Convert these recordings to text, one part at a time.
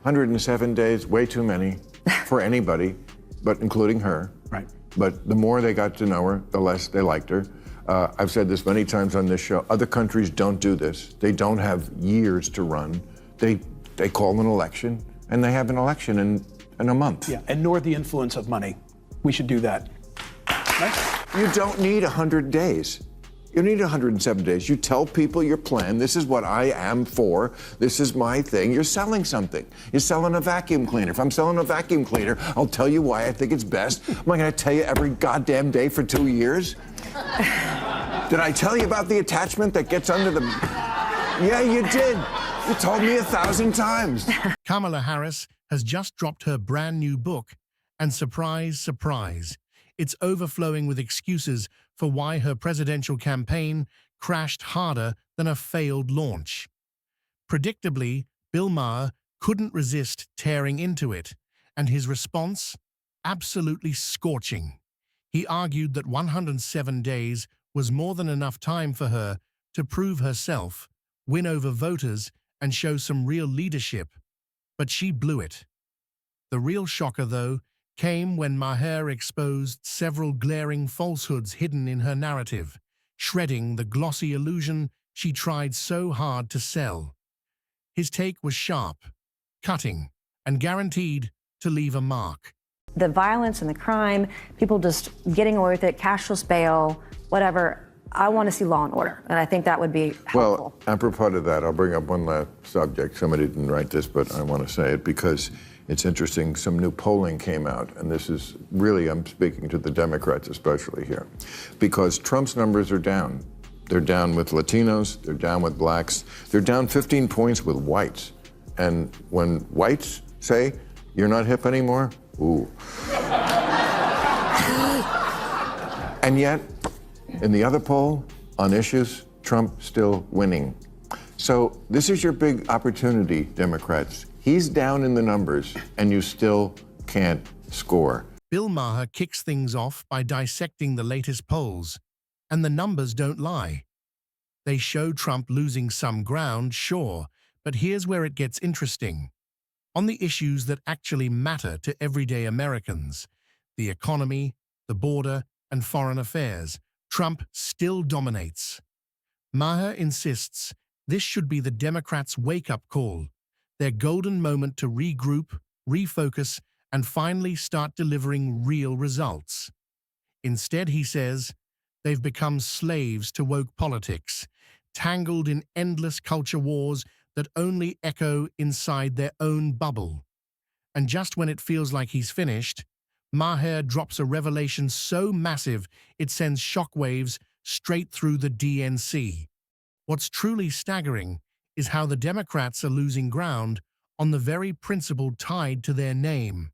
107 days, way too many for anybody, but including her. Right. But the more they got to know her, the less they liked her. I've said this many times on this show. Other countries don't do this. They don't have years to run. They call an election, and they have an election in a month. Yeah, and nor the influence of money. We should do that. Right? You don't need 100 days. You need 107 days. You tell people your plan. This is what I am for. This is my thing. You're selling something. You're selling a vacuum cleaner. If I'm selling a vacuum cleaner, I'll tell you why I think it's best. Am I going to tell you every goddamn day for 2 years? Did I tell you about the attachment that gets under the... Yeah, you did. You told me 1,000 times. Kamala Harris has just dropped her brand new book, and surprise, surprise, it's overflowing with excuses for why her presidential campaign crashed harder than a failed launch. Predictably, Bill Maher couldn't resist tearing into it, and his response? Absolutely scorching. He argued that 107 days was more than enough time for her to prove herself, win over voters, and show some real leadership. But she blew it. The real shocker, though, came when Maher exposed several glaring falsehoods hidden in her narrative, shredding the glossy illusion she tried so hard to sell. His take was sharp, cutting, and guaranteed to leave a mark. The violence and the crime, people just getting away with it, cashless bail, whatever. I want to see law and order, and I think that would be helpful. Well, apropos to that, I'll bring up one last subject. Somebody didn't write this, but I want to say it because it's interesting. Some new polling came out, and this is really, I'm speaking to the Democrats especially here, because Trump's numbers are down. They're down with Latinos, they're down with blacks, they're down 15 points with whites. And when whites say, you're not hip anymore, ooh. And yet, in the other poll, on issues, Trump still winning. So this is your big opportunity, Democrats. He's down in the numbers, and you still can't score. Bill Maher kicks things off by dissecting the latest polls, and the numbers don't lie. They show Trump losing some ground, sure, but here's where it gets interesting. On the issues that actually matter to everyday Americans, the economy, the border, and foreign affairs, Trump still dominates. Maher insists this should be the Democrats' wake-up call, their golden moment to regroup, refocus, and finally start delivering real results. Instead, he says, they've become slaves to woke politics, tangled in endless culture wars that only echo inside their own bubble. And just when it feels like he's finished, Maher drops a revelation so massive it sends shockwaves straight through the DNC. What's truly staggering is how the Democrats are losing ground on the very principle tied to their name,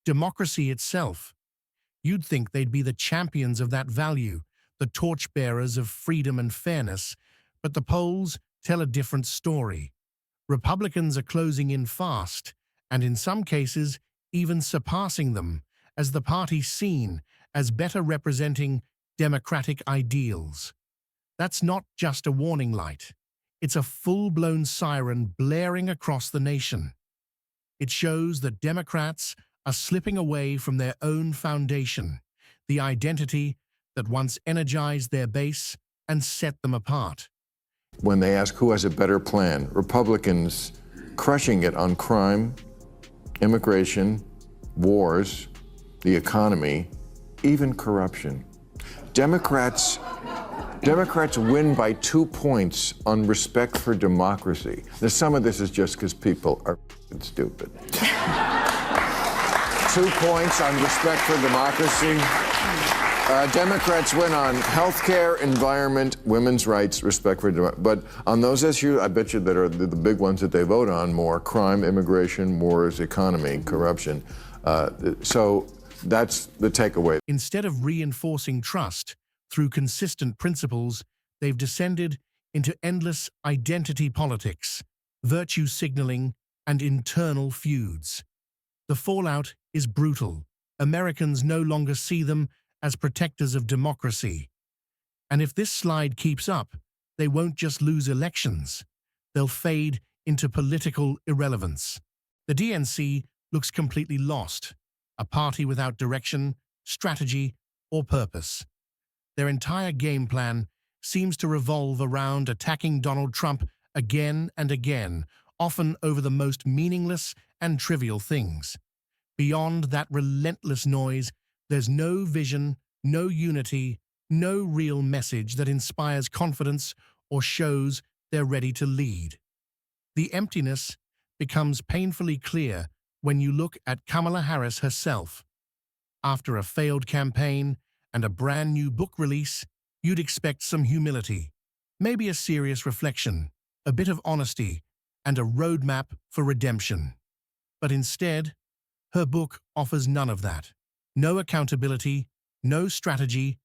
democracy itself. You'd think they'd be the champions of that value, the torchbearers of freedom and fairness, but the polls tell a different story. Republicans are closing in fast, and in some cases, even surpassing them, as the party seen as better representing democratic ideals. That's not just a warning light. It's a full-blown siren blaring across the nation. It shows that Democrats are slipping away from their own foundation, the identity that once energized their base and set them apart. When they ask who has a better plan, Republicans crushing it on crime, immigration, wars, the economy, even corruption. Democrats win by 2 points on respect for democracy. Now, some of this is just because people are stupid. 2 points on respect for democracy. Democrats win on healthcare, environment, women's rights, respect for democracy. But on those issues, I bet you that are the big ones that they vote on more: crime, immigration, wars, economy, corruption. So that's the takeaway. Instead of reinforcing trust through consistent principles, they've descended into endless identity politics, virtue signaling, and internal feuds. The fallout is brutal. Americans no longer see them as protectors of democracy. And if this slide keeps up, they won't just lose elections. They'll fade into political irrelevance. The DNC looks completely lost, a party without direction, strategy, or purpose. Their entire game plan seems to revolve around attacking Donald Trump again and again, often over the most meaningless and trivial things. Beyond that relentless noise, there's no vision, no unity, no real message that inspires confidence or shows they're ready to lead. The emptiness becomes painfully clear when you look at Kamala Harris herself. After a failed campaign and a brand new book release, you'd expect some humility, maybe a serious reflection, a bit of honesty, and a roadmap for redemption. But instead, her book offers none of that. No accountability, no strategy,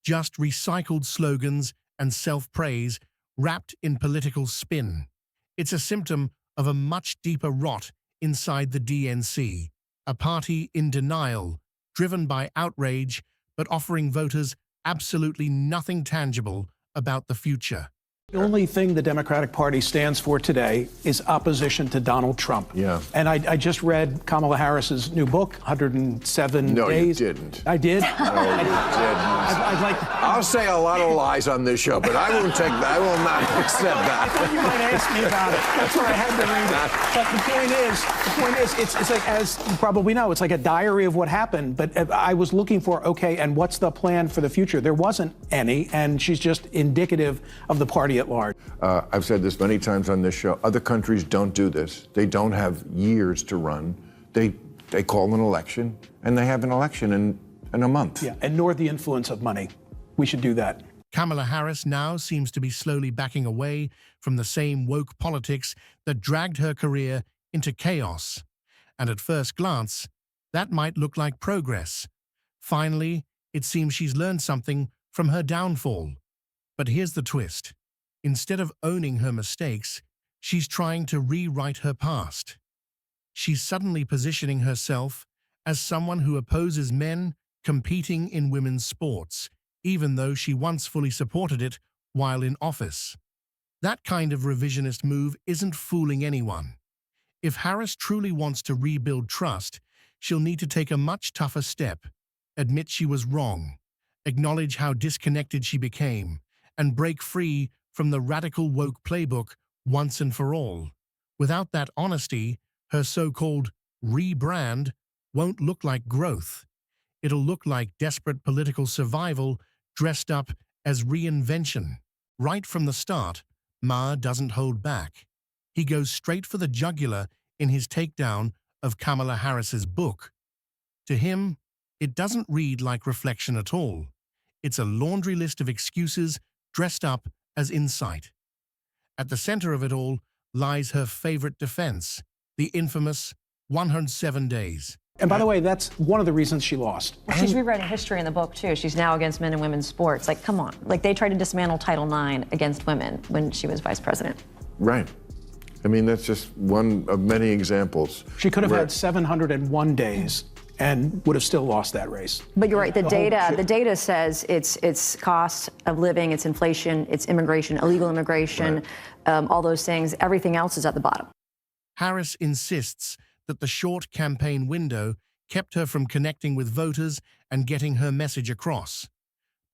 just recycled slogans and self-praise wrapped in political spin. It's a symptom of a much deeper rot inside the DNC, a party in denial, driven by outrage, but offering voters absolutely nothing tangible about the future. The only thing the Democratic Party stands for today is opposition to Donald Trump. Yeah. And I just read Kamala Harris's new book, 107 No, Days. you didn't. I did? No, you didn't. I'd like to... I'll say a lot of lies on this show, but I won't take that. I will not accept I thought that. you might ask me about it. That's why I had to read it. But the point is, it's like, as you probably know, it's like a diary of what happened. But I was looking for, okay, and what's the plan for the future? There wasn't any, and she's just indicative of the party at large. I've said this many times on this show. Other countries don't do this. They don't have years to run. They call an election, and they have an election in a month. Yeah, and nor the influence of money. We should do that. Kamala Harris now seems to be slowly backing away from the same woke politics that dragged her career into chaos. And at first glance, that might look like progress. Finally, it seems she's learned something from her downfall. But here's the twist. Instead of owning her mistakes, she's trying to rewrite her past. She's suddenly positioning herself as someone who opposes men competing in women's sports, even though she once fully supported it while in office. That kind of revisionist move isn't fooling anyone. If Harris truly wants to rebuild trust, she'll need to take a much tougher step, admit she was wrong, acknowledge how disconnected she became, and break free from the radical woke playbook once and for all. Without that honesty, her so-called rebrand won't look like growth. It'll look like desperate political survival dressed up as reinvention. Right from the start, Maher doesn't hold back. He goes straight for the jugular in his takedown of Kamala Harris's book. To him, it doesn't read like reflection at all. It's a laundry list of excuses dressed up as insight. At the center of it all lies her favorite defense, the infamous 107 days. And by the way, that's one of the reasons she lost. She's rewriting history in the book, too. She's now against men and women's sports. Like, come on. Like, they tried to dismantle Title IX against women when she was vice president. Right. I mean, that's just one of many examples. She could have had 701 days and would have still lost that race. But you're right. The data says it's cost of living, it's inflation, it's immigration, illegal immigration, all those things. Everything else is at the bottom. Harris insists that the short campaign window kept her from connecting with voters and getting her message across.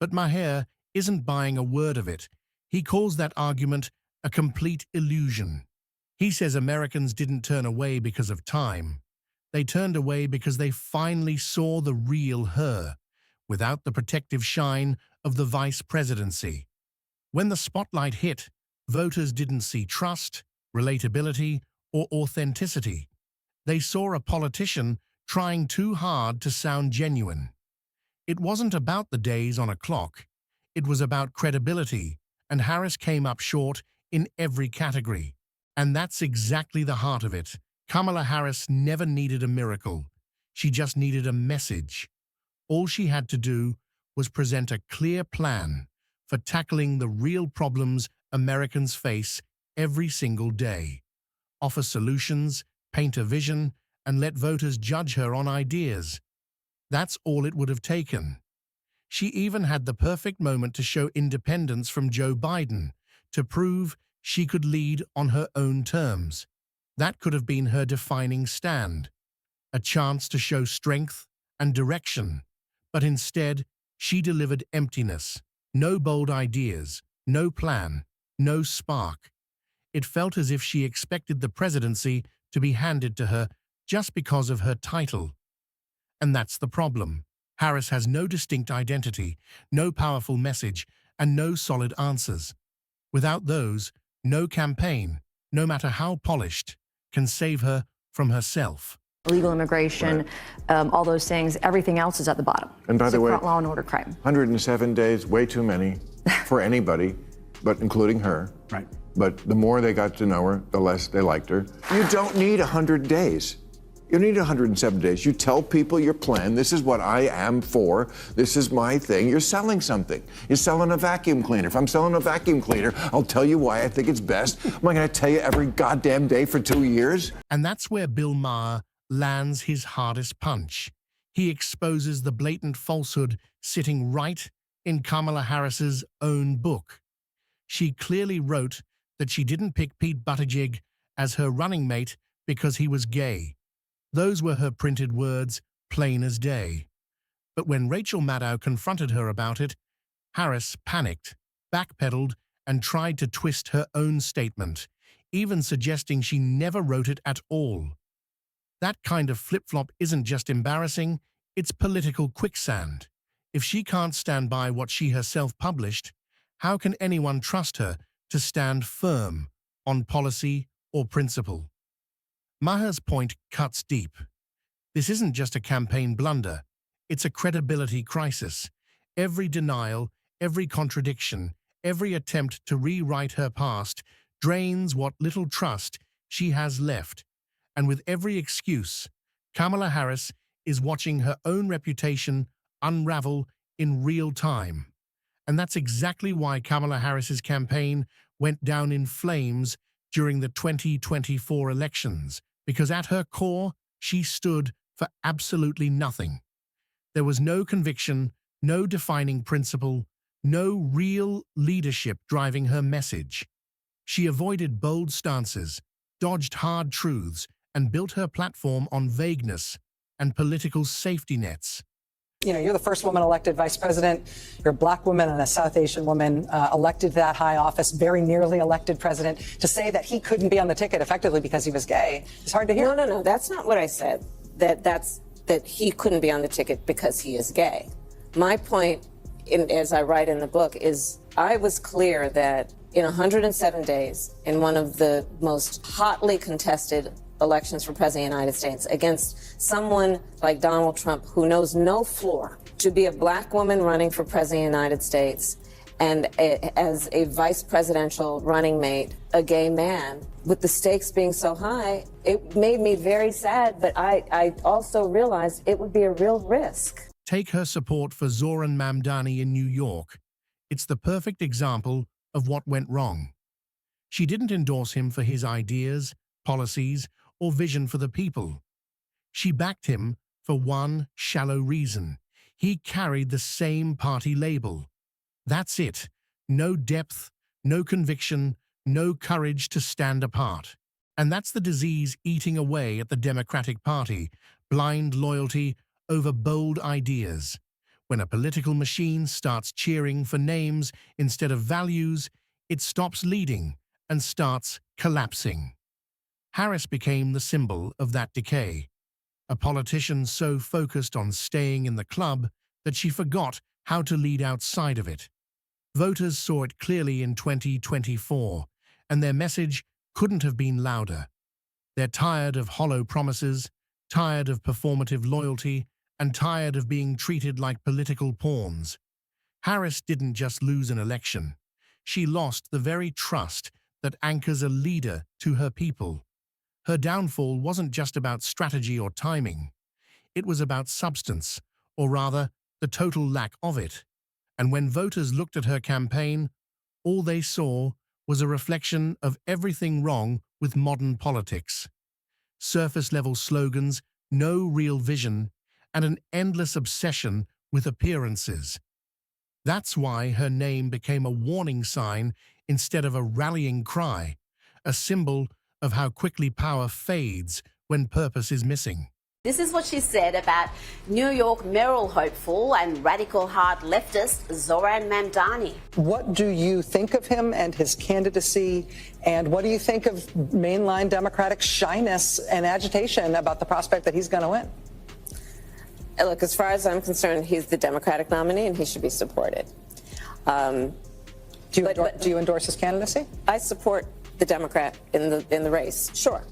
But Maher isn't buying a word of it. He calls that argument a complete illusion. He says Americans didn't turn away because of time. They turned away because they finally saw the real her, without the protective shine of the vice presidency. When the spotlight hit, voters didn't see trust, relatability, or authenticity. They saw a politician trying too hard to sound genuine. It wasn't about the days on a clock. It was about credibility, and Harris came up short in every category. And that's exactly the heart of it. Kamala Harris never needed a miracle. She just needed a message. All she had to do was present a clear plan for tackling the real problems Americans face every single day. Offer solutions, paint a vision, and let voters judge her on ideas. That's all it would have taken. She even had the perfect moment to show independence from Joe Biden, to prove she could lead on her own terms. That could have been her defining stand, a chance to show strength and direction. But instead, she delivered emptiness, no bold ideas, no plan, no spark. It felt as if she expected the presidency to be handed to her just because of her title. And that's the problem. Harris has no distinct identity, no powerful message, and no solid answers. Without those, no campaign, no matter how polished, can save her from herself. Illegal immigration, all those things, everything else is at the bottom. And by the way, law and order crime. 107 days, way too many for anybody, but including her. Right. But the more they got to know her, the less they liked her. You don't need 100 days. You need 107 days. You tell people your plan. This is what I am for. This is my thing. You're selling something. You're selling a vacuum cleaner. If I'm selling a vacuum cleaner, I'll tell you why I think it's best. Am I going to tell you every goddamn day for 2 years? And that's where Bill Maher lands his hardest punch. He exposes the blatant falsehood sitting right in Kamala Harris's own book. She clearly wrote that she didn't pick Pete Buttigieg as her running mate because he was gay. Those were her printed words, plain as day. But when Rachel Maddow confronted her about it, Harris panicked, backpedaled, and tried to twist her own statement, even suggesting she never wrote it at all. That kind of flip-flop isn't just embarrassing, it's political quicksand. If she can't stand by what she herself published, how can anyone trust her to stand firm on policy or principle? Maher's point cuts deep. This isn't just a campaign blunder, it's a credibility crisis. Every denial, every contradiction, every attempt to rewrite her past drains what little trust she has left. And with every excuse, Kamala Harris is watching her own reputation unravel in real time. And that's exactly why Kamala Harris's campaign went down in flames during the 2024 elections, because at her core, she stood for absolutely nothing. There was no conviction, no defining principle, no real leadership driving her message. She avoided bold stances, dodged hard truths, and built her platform on vagueness and political safety nets. You know, you're the first woman elected vice president. You're a black woman and a South Asian woman elected to that high office, very nearly elected president. To say that he couldn't be on the ticket effectively because he was gay is hard to hear. No. That's not what I said. That he couldn't be on the ticket because he is gay. My point, as I write in the book, is I was clear that in 107 days, in one of the most hotly contested elections for president of the United States, against someone like Donald Trump, who knows no floor, to be a black woman running for president of the United States and as a vice presidential running mate, a gay man, with the stakes being so high, it made me very sad, but I also realized it would be a real risk. Take her support for Zohran Mamdani in New York. It's the perfect example of what went wrong. She didn't endorse him for his ideas, policies, or vision for the people. She backed him for one shallow reason. He carried the same party label. That's it. No depth, no conviction, no courage to stand apart. And that's the disease eating away at the Democratic Party, blind loyalty over bold ideas. When a political machine starts cheering for names instead of values, it stops leading and starts collapsing. Harris became the symbol of that decay, a politician so focused on staying in the club that she forgot how to lead outside of it. Voters saw it clearly in 2024, and their message couldn't have been louder. They're tired of hollow promises, tired of performative loyalty, and tired of being treated like political pawns. Harris didn't just lose an election. She lost the very trust that anchors a leader to her people. Her downfall wasn't just about strategy or timing. It was about substance, or rather, the total lack of it. And when voters looked at her campaign, all they saw was a reflection of everything wrong with modern politics. Surface-level slogans, no real vision, and an endless obsession with appearances. That's why her name became a warning sign instead of a rallying cry, a symbol of how quickly power fades when purpose is missing. This is what she said about New York mayoral hopeful and radical hard leftist Zoran Mamdani. What do you think of him and his candidacy? And what do you think of mainline Democratic shyness and agitation about the prospect that he's going to win? Look, as far as I'm concerned, he's the Democratic nominee and he should be supported. Do you endorse his candidacy? I support the Democrat in the race, sure.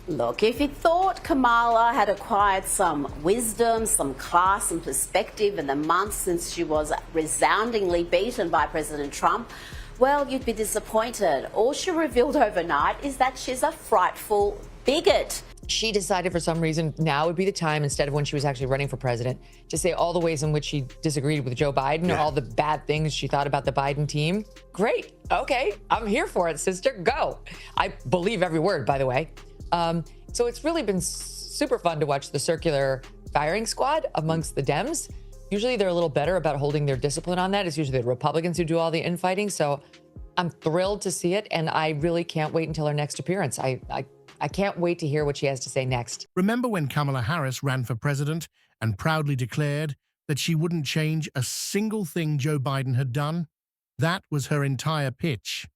Look, if you thought Kamala had acquired some wisdom, some class and perspective in the months since she was resoundingly beaten by President Trump, well, you'd be disappointed. All she revealed overnight is that she's a frightful bigot. She decided for some reason now would be the time, instead of when she was actually running for president, to say all the ways in which she disagreed with Joe Biden, all the bad things she thought about the Biden team. Great. Okay. I'm here for it, sister. Go. I believe every word, by the way. So it's really been super fun to watch the circular firing squad amongst the Dems. Usually they're a little better about holding their discipline on that. It's usually the Republicans who do all the infighting. So I'm thrilled to see it. And I really can't wait until her next appearance. I can't wait to hear what she has to say next. Remember when Kamala Harris ran for president and proudly declared that she wouldn't change a single thing Joe Biden had done? That was her entire pitch.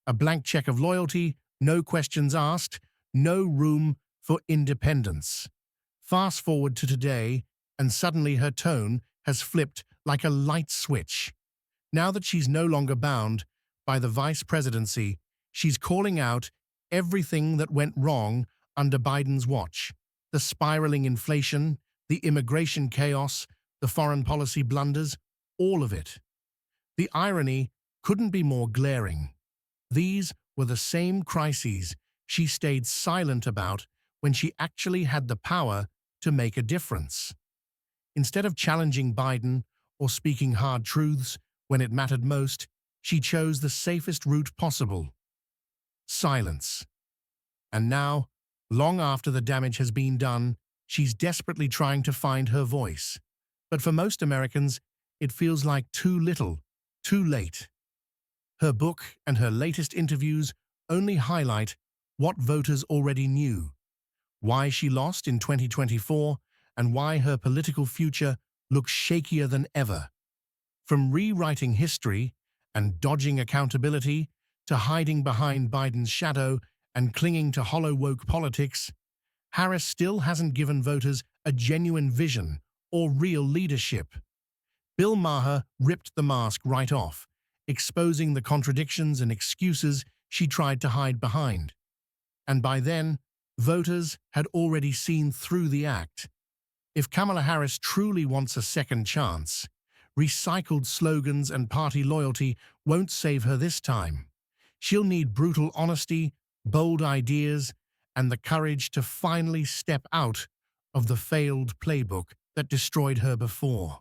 A blank check of loyalty, no questions asked, no room for independence. Fast forward to today, and suddenly her tone has flipped like a light switch. Now that she's no longer bound by the vice presidency, she's calling out everything that went wrong under Biden's watch. The spiraling inflation, the immigration chaos, the foreign policy blunders, all of it. The irony couldn't be more glaring. These were the same crises she stayed silent about when she actually had the power to make a difference. Instead of challenging Biden or speaking hard truths when it mattered most, she chose the safest route possible: silence. And now, long after the damage has been done, she's desperately trying to find her voice. But for most Americans, it feels like too little, too late. Her book and her latest interviews only highlight what voters already knew: why she lost in 2024 and why her political future looks shakier than ever. From rewriting history and dodging accountability to hiding behind Biden's shadow and clinging to hollow woke politics, Harris still hasn't given voters a genuine vision or real leadership. Bill Maher ripped the mask right off, exposing the contradictions and excuses she tried to hide behind. And by then, voters had already seen through the act. If Kamala Harris truly wants a second chance, recycled slogans and party loyalty won't save her this time. She'll need brutal honesty, bold ideas, and the courage to finally step out of the failed playbook that destroyed her before.